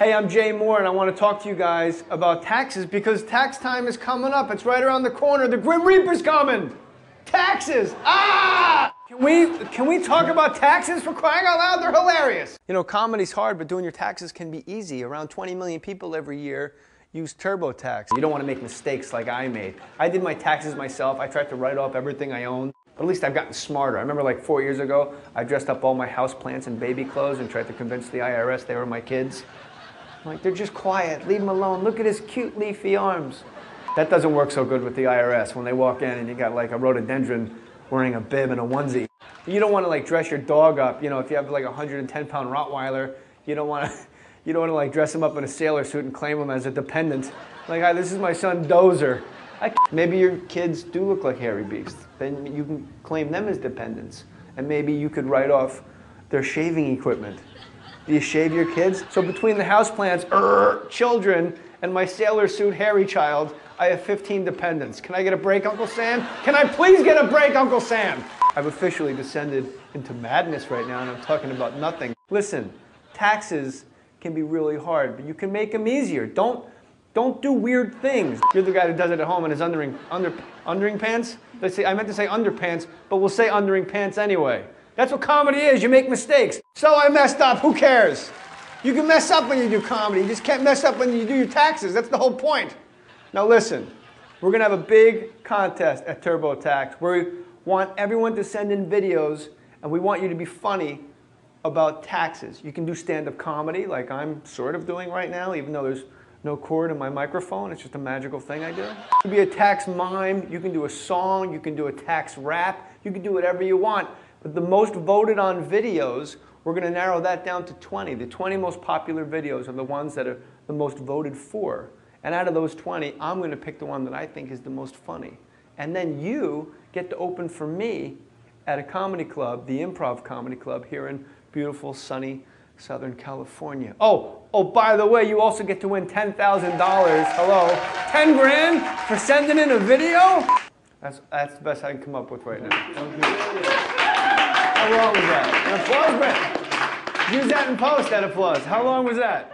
Hey, I'm Jay Moore, and I want to talk to you guys about taxes because tax time is coming up. It's right around the corner. The Grim Reaper's coming. Taxes. Ah! Can we talk about taxes, for crying out loud? They're hilarious. You know, comedy's hard, but doing your taxes can be easy. Around 20 million people every year use TurboTax. You don't want to make mistakes like I made. I did my taxes myself. I tried to write off everything I owned. But at least I've gotten smarter. I remember like 4 years ago, I dressed up all my houseplants in baby clothes and tried to convince the IRS they were my kids. I'm like, they're just quiet, leave them alone. Look at his cute leafy arms. That doesn't work so good with the IRS when they walk in and you got like a rhododendron wearing a bib and a onesie. You don't want to like dress your dog up. You know, if you have like a 110-pound Rottweiler, you don't want to like dress him up in a sailor suit and claim him as a dependent. Like, hi, this is my son Dozer. Maybe your kids do look like hairy beasts. Then you can claim them as dependents. And maybe you could write off their shaving equipment. Do you shave your kids? So between the houseplants, children, and my sailor suit hairy child, I have 15 dependents. Can I get a break, Uncle Sam? Can I please get a break, Uncle Sam? I've officially descended into madness right now, and I'm talking about nothing. Listen, taxes can be really hard, but you can make them easier. Don't do weird things. You're the guy who does it at home in his undering pants? I meant to say underpants, but we'll say undering pants anyway. That's what comedy is. You make mistakes. So I messed up. Who cares? You can mess up when you do comedy. You just can't mess up when you do your taxes. That's the whole point. Now listen, we're going to have a big contest at TurboTax where we want everyone to send in videos, and we want you to be funny about taxes. You can do stand-up comedy like I'm sort of doing right now, even though there's no cord in my microphone. It's just a magical thing I do. You can be a tax mime. You can do a song. You can do a tax rap. You can do whatever you want. But the most voted on videos, we're going to narrow that down to 20. The 20 most popular videos are the ones that are the most voted for. And out of those 20, I'm going to pick the one that I think is the most funny. And then you get to open for me at a comedy club, the Improv Comedy Club here in beautiful, sunny Southern California. Oh, by the way, you also get to win $10,000. Hello. 10 grand for sending in a video? That's the best I can come up with right now. How long was that? An applause break. Use that in post, that applause. How long was that?